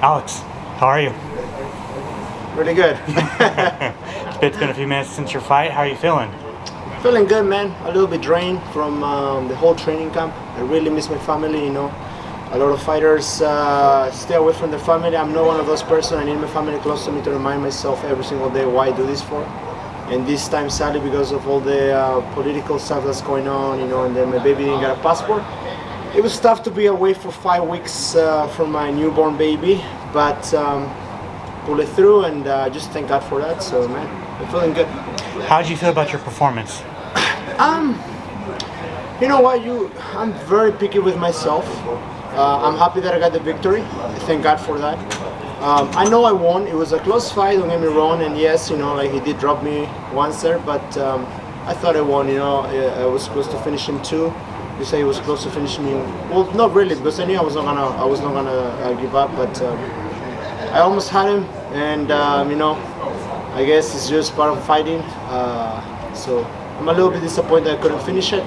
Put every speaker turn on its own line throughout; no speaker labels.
Alex, how are you?
Really good.
It's been a few minutes since your fight. How are you feeling?
Feeling good, man. A little bit drained from the whole training camp. I really miss my family, A lot of fighters stay away from their family. I'm not one of those person. I need my family close to me to remind myself every single day why I do this for. And this time, sadly, because of all the political stuff that's going on, and then my baby didn't get a passport. It was tough to be away for 5 weeks from my newborn baby, but pull it through, and just thank God for that. So, man, I'm feeling good.
How did you feel about your performance?
You know what? I'm very picky with myself. I'm happy that I got the victory. Thank God for that. I know I won. It was a close fight, don't get me wrong. And yes, he did drop me once there, but I thought I won. I was close to finishing too. You say he was close to finishing me. Well, not really, because I knew I was not gonna give up. But I almost had him, and I guess it's just part of fighting. So I'm a little bit disappointed I couldn't finish it.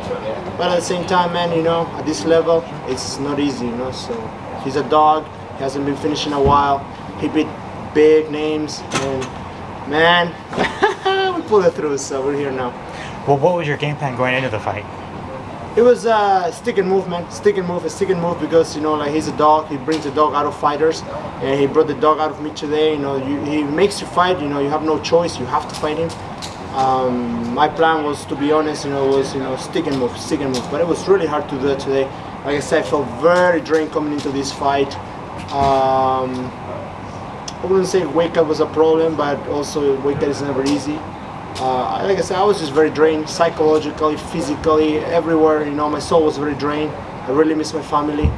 But at the same time, man, at this level, it's not easy, So he's a dog. He hasn't been finishing a while. He beat big names, and man, we pulled it through. So we're here now.
Well, what was your game plan going into the fight?
It was stick and move, man. Stick and move, because he's a dog. He brings the dog out of fighters, and he brought the dog out of me today. He makes you fight. You have no choice. You have to fight him. My plan was, to be honest, stick and move. But it was really hard to do that today. Like I said, I felt very drained coming into this fight. I wouldn't say weight cut was a problem, but also weight cut is never easy. Like I said, I was just very drained, psychologically, physically, everywhere. My soul was very drained. I really miss my family,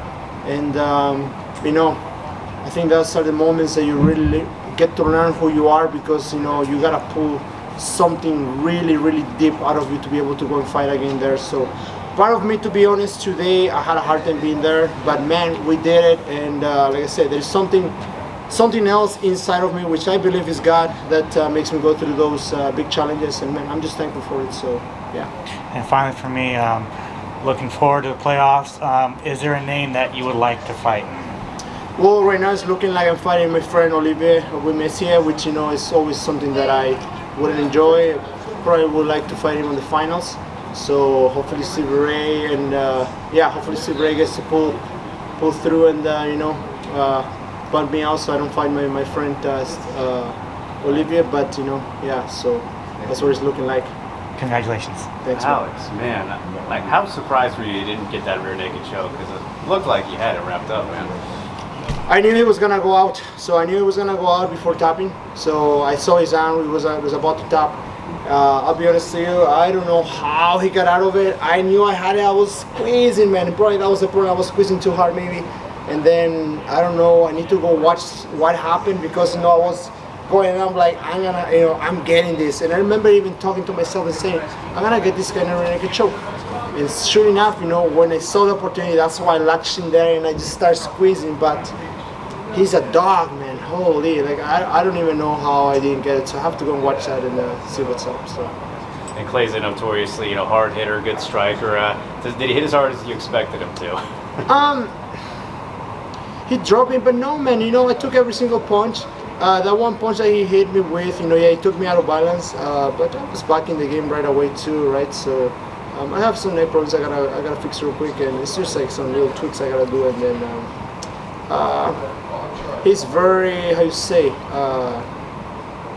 and I think those are the moments that you really get to learn who you are, because you gotta pull something really, really deep out of you to be able to go and fight again there. So part of me, to be honest, today I had a hard time being there, but man, we did it. And like I said, there's something else inside of me, which I believe is God, that makes me go through those big challenges, and man, I'm just thankful for it. So yeah.
And finally, for me, looking forward to the playoffs. Is there a name that you would like to fight?
Well, right now it's looking like I'm fighting my friend Olivier Aubin-Mercier, which is always something that I wouldn't enjoy. Probably would like to fight him in the finals. So hopefully Steve Ray, and hopefully Steve Ray gets to pull through, and bump me out so I don't fight my friend Olivier. But so that's what it's looking like.
Congratulations.
Thanks,
Alex, man. Like, how surprised were you didn't get that rear naked choke? Because it looked like you had it wrapped up, man.
I knew he was gonna go out, before tapping. So I saw his arm; he was about to tap. I'll be honest with you, I don't know how he got out of it. I knew I had it. I was squeezing, man. Probably that was the problem. I was squeezing too hard, maybe. And then I don't know. I need to go watch what happened, because I was going, and I'm like, I'm getting this. And I remember even talking to myself and saying, I'm gonna get this guy in a rear naked choke. And sure enough, when I saw the opportunity, that's why I latched in there and I just started squeezing. But he's a dog, man. Holy, I don't even know how I didn't get it. So I have to go and watch that and see what's up. So.
And Clay's a notoriously, hard hitter, good striker. Did he hit as hard as you expected him to?
He dropped me, but no, man. I took every single punch. That one punch that he hit me with, he took me out of balance. But I was back in the game right away too, right? So I have some neck problems I gotta fix real quick, and it's just like some little tweaks I gotta do, and then he's very,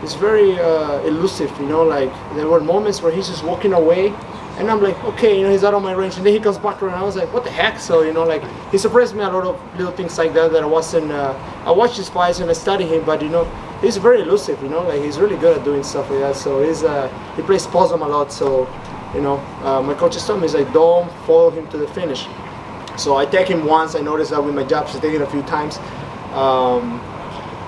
he's very elusive, like there were moments where he's just walking away, and I'm like, okay, he's out of my range, and then he comes back around, and I was like, what the heck? So, he surprised me a lot of little things like that I wasn't, I watched his fights and I studied him, but he's very elusive, he's really good at doing stuff like that. So he plays possum a lot, so, my coaches told me, he's like, don't follow him to the finish. So I take him once. I noticed that with my jabs, I take it a few times.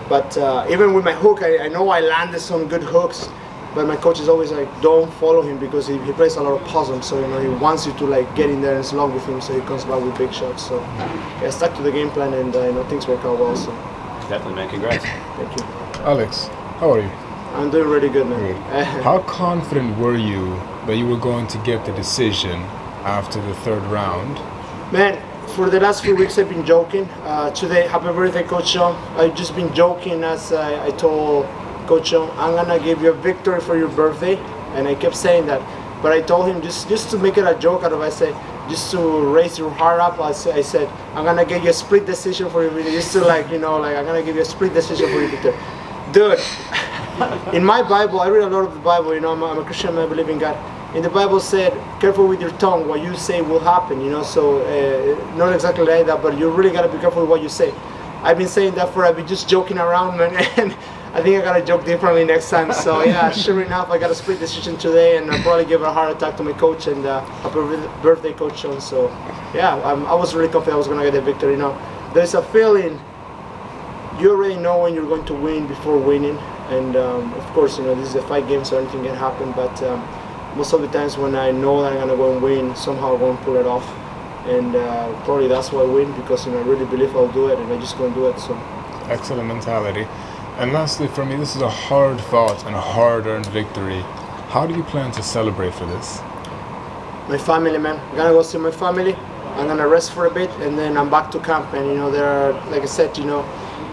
But even with my hook, I know I landed some good hooks, but my coach is always like, don't follow him, because he plays a lot of possum. So he wants you to get in there and slug with him, so he comes back with big shots. So I stuck to the game plan, and things work out well. So
definitely, man. Congrats.
Thank you.
Alex, how are you?
I'm doing really good, man.
How confident were you that you were going to get the decision after the third round?
Man, for the last few weeks I've been joking. Today, happy birthday, Coach Young. I've just been joking as I told Coach Young, I'm gonna give you a victory for your birthday, and I kept saying that. But I told him just to make it a joke out of it, I said, just to raise your heart up, I said, I'm gonna give you a split decision for your victory. Just to I'm gonna give you a split decision for your victory. Dude, in my Bible, I read a lot of the Bible, I'm a Christian, I believe in God. And the Bible said, careful with your tongue, what you say will happen, so not exactly like that, but you really gotta be careful with what you say. I've been saying that I've been just joking around, man, and I think I gotta joke differently next time. So yeah, sure enough, I got a split decision today, and I'll probably give a heart attack to my coach and happy birthday, Coach Sean. So yeah, I was really confident I was gonna get the victory. There's a feeling you already know when you're going to win before winning, and of course, this is a 5 games, so anything can happen. But most of the times when I know that I'm gonna go and win, somehow I'm gonna pull it off, and probably that's why I win, because I really believe I'll do it, and I just gonna do it. So
Excellent mentality. And lastly, for me, this is a hard-fought and hard-earned victory. How do you plan to celebrate for this?
My family, man. I'm gonna go see my family. I'm gonna rest for a bit, and then I'm back to camp. And there are, like I said,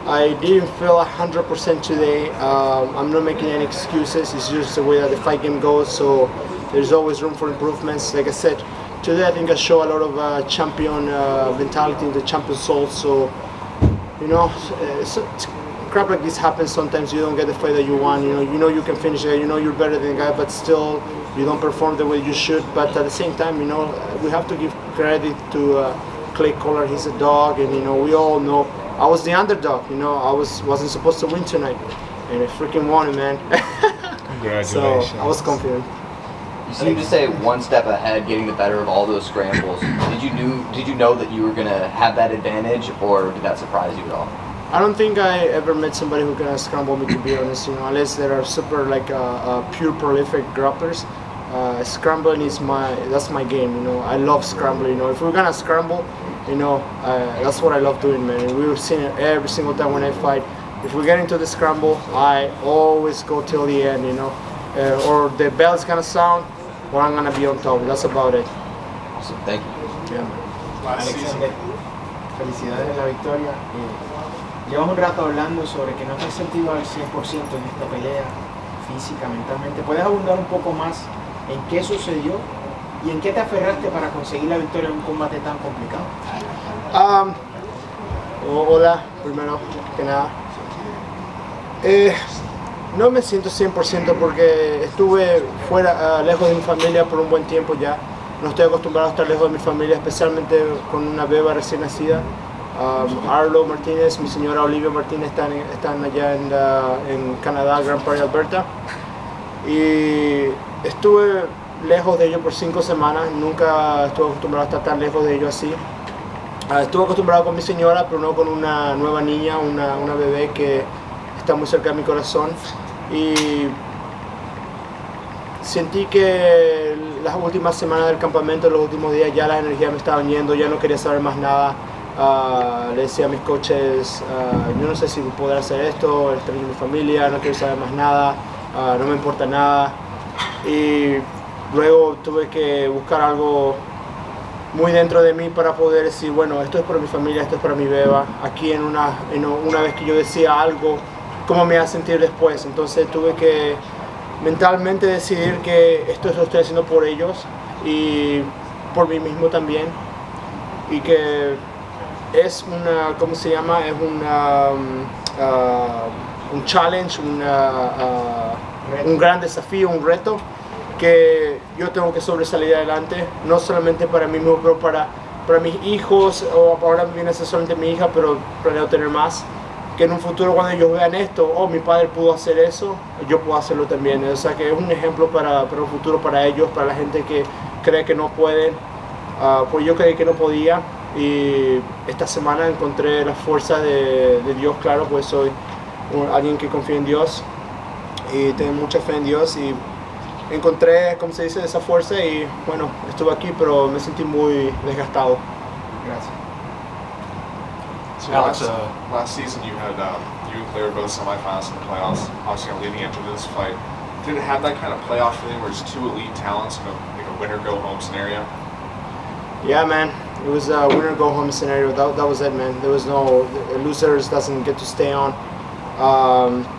I didn't feel 100% today. I'm not making any excuses. It's just the way that the fight game goes. So there's always room for improvements. Like I said, today I think I show a lot of champion mentality, the champion soul. So crap like this happens sometimes. You don't get the fight that you want. You can finish it. You're better than the guy, but still you don't perform the way you should. But at the same time, we have to give credit to Clay Collard. He's a dog, and we all know I was the underdog. I wasn't supposed to win tonight, and I freaking won it, man.
Congratulations.
So I was confident.
You seem to stay one step ahead, getting the better of all those scrambles. Did you know that you were gonna have that advantage, or did that surprise you at all?
I don't think I ever met somebody who can scramble me, to be honest. Unless there are super pure prolific grapplers. Scrambling is that's my game. I love scrambling. If we're gonna scramble, that's what I love doing, man. We've seen it every single time when I fight. If we get into the scramble, I always go till the end. Or the bell's gonna sound, or I'm gonna be on top. That's about it.
Awesome, thank you.
Yeah, man.
Alexander, felicidades en la victoria. Llevamos un rato hablando sobre que no te has sentido al 100% en esta pelea, física, mentalmente. ¿Puedes abundar un poco más en qué sucedió y en qué te aferraste para conseguir la victoria en un combate tan complicado?
Hola, primero que nada. No me siento 100% porque estuve fuera, lejos de mi familia por un buen tiempo ya. No estoy acostumbrado a estar lejos de mi familia, especialmente con una beba recién nacida. Arlo Martinez, mi señora Olivier Martinez están allá en Canadá, Grand Prairie, Alberta. Y estuve lejos de ellos por 5 semanas. Nunca estuve acostumbrado a estar tan lejos de ellos así. Estuve acostumbrado con mi señora, pero no con una nueva niña, una bebé que está muy cerca de mi corazón. Y sentí que las últimas semanas del campamento, los últimos días, ya las energías me estaban yendo, ya no quería saber más nada. Le decía a mis coaches, yo no sé si poder hacer esto, extraño mi familia, no quiero saber más nada, no me importa nada. Y luego tuve que buscar algo muy dentro de mí para poder decir, bueno, esto es para mi familia, esto es para mi beba. Aquí una vez que yo decía algo, ¿cómo me iba a sentir después? Entonces tuve que mentalmente decidir que esto lo estoy haciendo por ellos y por mí mismo también. Y que es una, ¿cómo se llama? Es un challenge, un gran desafío, un reto que yo tengo que sobresalir adelante, no solamente para mí mismo, pero para mis hijos, o ahora viene a ser solamente mi hija, pero planeo tener más, que en un futuro cuando ellos vean esto, oh, mi padre pudo hacer eso, yo puedo hacerlo también. O sea que es un ejemplo para un futuro para ellos, para la gente que cree que no pueden, pues yo creí que no podía. Y esta semana encontré la fuerza de Dios, claro, pues soy alguien que confía en Dios y tengo mucha fe en Dios, y encontré, como se dice, esa fuerza, y bueno, estuve aquí, pero me sentí muy desgastado.
Gracias.
So last season you had you and Clay were both semifinalists in the playoffs, obviously leading into this fight. Did it have that kind of playoff feeling where it's 2 elite talents in a winner go home scenario?
Yeah, man. It was a winner go home scenario. That was it, man. There was no losers doesn't get to stay on.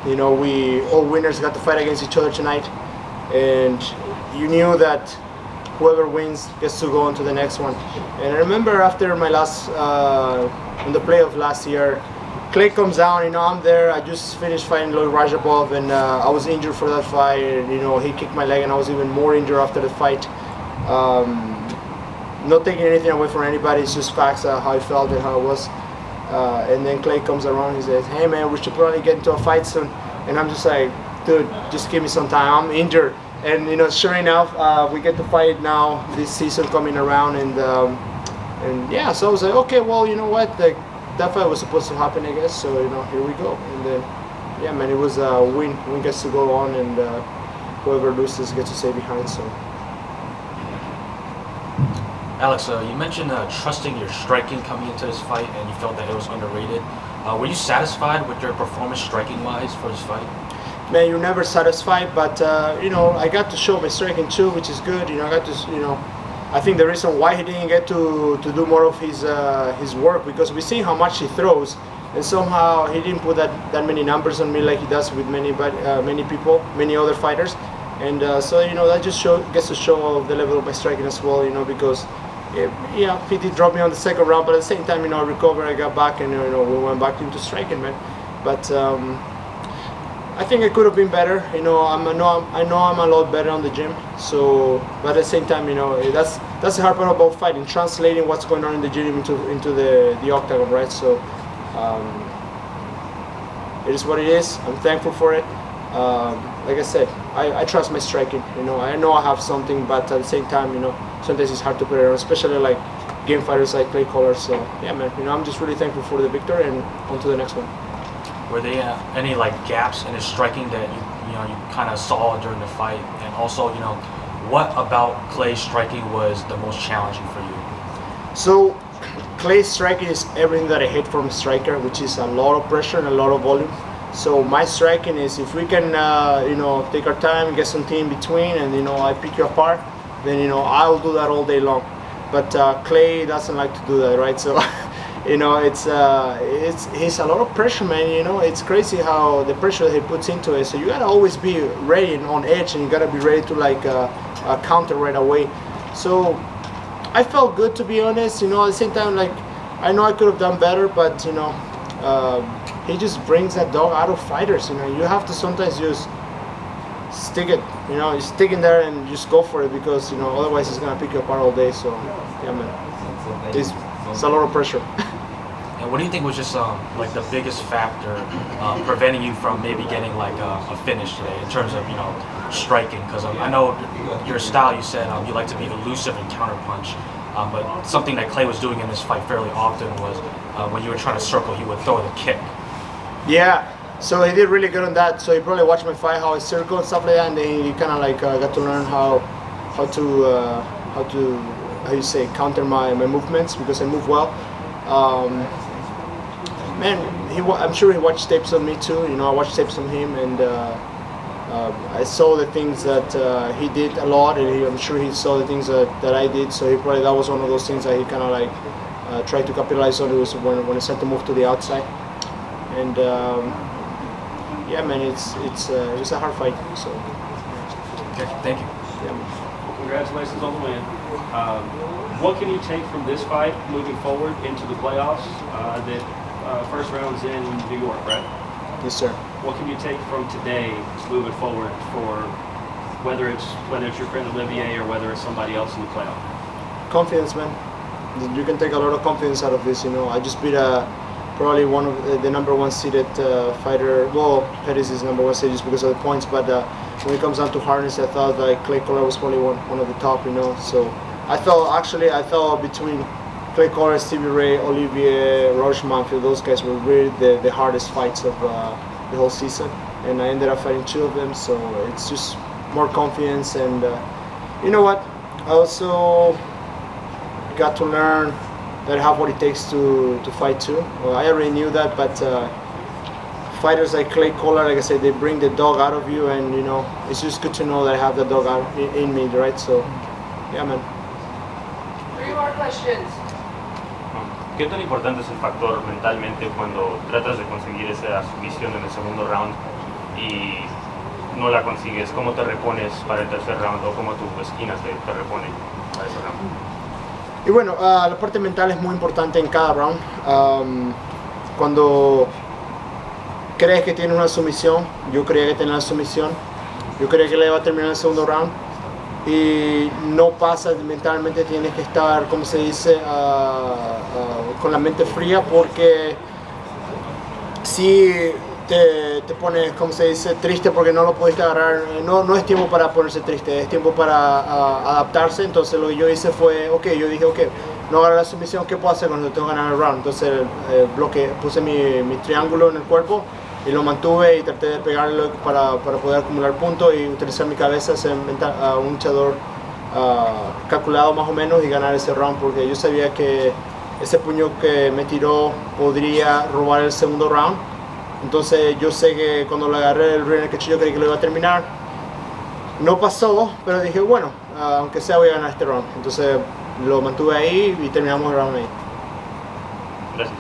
You know, we all winners got to fight against each other tonight, and you knew that whoever wins gets to go on to the next one. And I remember after my last in the playoff last year, Clay comes down. You know, I'm there. I just finished fighting Lloyd Rajabov, and I was injured for that fight. And, you know, he kicked my leg, and I was even more injured after the fight. Not taking anything away from anybody. It's just facts how I felt and how it was. And then Clay comes around. He says, "Hey man, we should probably get into a fight soon." And I'm just like, "Dude, just give me some time. I'm injured." And you know, sure enough, we get to fight now. This season coming around, and yeah. So I was like, "Okay, well, you know what? Like, that fight was supposed to happen, I guess. So you know, here we go." And then, yeah, man, it was a win. Win gets to go on, and whoever loses gets to stay behind. So.
Alex, you mentioned trusting your striking coming into this fight, and you felt that it was underrated. Were you satisfied with your performance striking-wise for this fight?
Man, you're never satisfied, but you know, I got to show my striking too, which is good. You know, I got to, you know, I think the reason why he didn't get to do more of his work, because we see how much he throws, and somehow he didn't put that many numbers on me like he does with many people, many other fighters. And so you know, that just gets to show the level of my striking as well. You know, because. Yeah, PT dropped me on the second round, but at the same time, you know, I recovered, I got back, and you know, we went back into striking, man. But I think I could have been better. You know, I know I'm a lot better on the gym. So, but at the same time, you know, that's the hard part about fighting, translating what's going on in the gym into the octagon, right? So, it is what it is. I'm thankful for it. Like I said, I trust my striking. You know I have something, but at the same time, you know, sometimes it's hard to put it on, especially like game fighters like Clay Collard. So yeah, man, you know, I'm just really thankful for the victory and on to the next one.
Were there any like gaps in his striking that you kind of saw during the fight, and also, you know, what about Clay's striking was the most challenging for you?
So Clay's striking is everything that I hate from a striker, which is a lot of pressure and a lot of volume. So my striking is, if we can, you know, take our time, get something in between, and you know, I pick you apart, then you know, I'll do that all day long. But Clay doesn't like to do that, right? So, you know, it's a lot of pressure, man. You know, it's crazy how the pressure that he puts into it. So you gotta always be ready and on edge, and you gotta be ready to like counter right away. So I felt good, to be honest. You know, at the same time, like, I know I could have done better, but you know. He just brings that dog out of fighters. You know, you have to sometimes just stick it. You know, you stick in there and just go for it, because you know, otherwise it's gonna pick you apart all day. So yeah, man, it's a lot of pressure.
And what do you think was just like the biggest factor preventing you from maybe getting like a finish today in terms of, you know, striking? Because I know your style, you said you like to be elusive and counterpunch. But something that Clay was doing in this fight fairly often was when you were trying to circle, he would throw the kick.
Yeah, so he did really good on that. So he probably watched my fight, how I circle and stuff like that, and then he kind of like got to learn how you say, counter my movements, because I move well. Man, I'm sure he watched tapes on me too. You know, I watched tapes on him, and I saw the things that he did a lot, and I'm sure he saw the things that I did. So he probably, that was one of those things that he kind of like tried to capitalize on. It was when I started to move to the outside, and yeah, man, it was a hard fight. So
Okay, thank you.
yeah.
Well, congratulations on the win. What can you take from this fight moving forward into the playoffs? First round's in New York, right?
Yes, sir.
What can you take from today moving forward for whether it's your friend Olivier or whether it's somebody else in the playoff?
Confidence, man. You can take a lot of confidence out of this. You know, I just beat probably one of the number one seeded fighter. Well, Pettis is number one seeded just because of the points, but when it comes down to hardness, I thought like Clay Collard was probably one of the top. You know, so I felt between Clay Collard, Stevie Ray, Olivier, Roche Manfield, those guys were really the hardest fights of the whole season, and I ended up fighting two of them. So it's just more confidence, and you know what? I also got to learn that I have what it takes to fight too. Well, I already knew that, but fighters like Clay Collard, like I said, they bring the dog out of you, and you know, it's just good to know that I have the dog out in me, right? So, yeah, man.
3 more questions.
¿Qué tan importante es el factor mentalmente cuando tratas de conseguir esa sumisión en el segundo round y no la consigues? ¿Cómo te repones para el tercer round o cómo tu esquina te repone para ese round?
Y bueno, la parte mental es muy importante en cada round. Cuando crees que tienes una sumisión, yo creía que tenía una sumisión, yo creía que le iba a terminar el segundo round y no pasa, mentalmente tienes que estar, como se dice, con la mente fría, porque si te pones, como se dice, triste porque no lo pudiste agarrar, no es tiempo para ponerse triste, es tiempo para adaptarse. Entonces lo que yo hice fue, yo dije, no agarré la sumisión, ¿qué puedo hacer cuando tengo que ganar el round? Entonces puse mi triángulo en el cuerpo y lo mantuve y traté de pegarlo para poder acumular puntos y utilizar mi cabeza, ser un luchador calculado más o menos y ganar ese round, porque yo sabía que ese puño que me tiró podría robar el segundo round. Entonces yo sé que cuando le agarré el rear naked choke, yo creí que lo iba a terminar. No pasó, pero dije, bueno, aunque sea voy a ganar este round. Entonces lo mantuve ahí y terminamos el round ahí.
Gracias.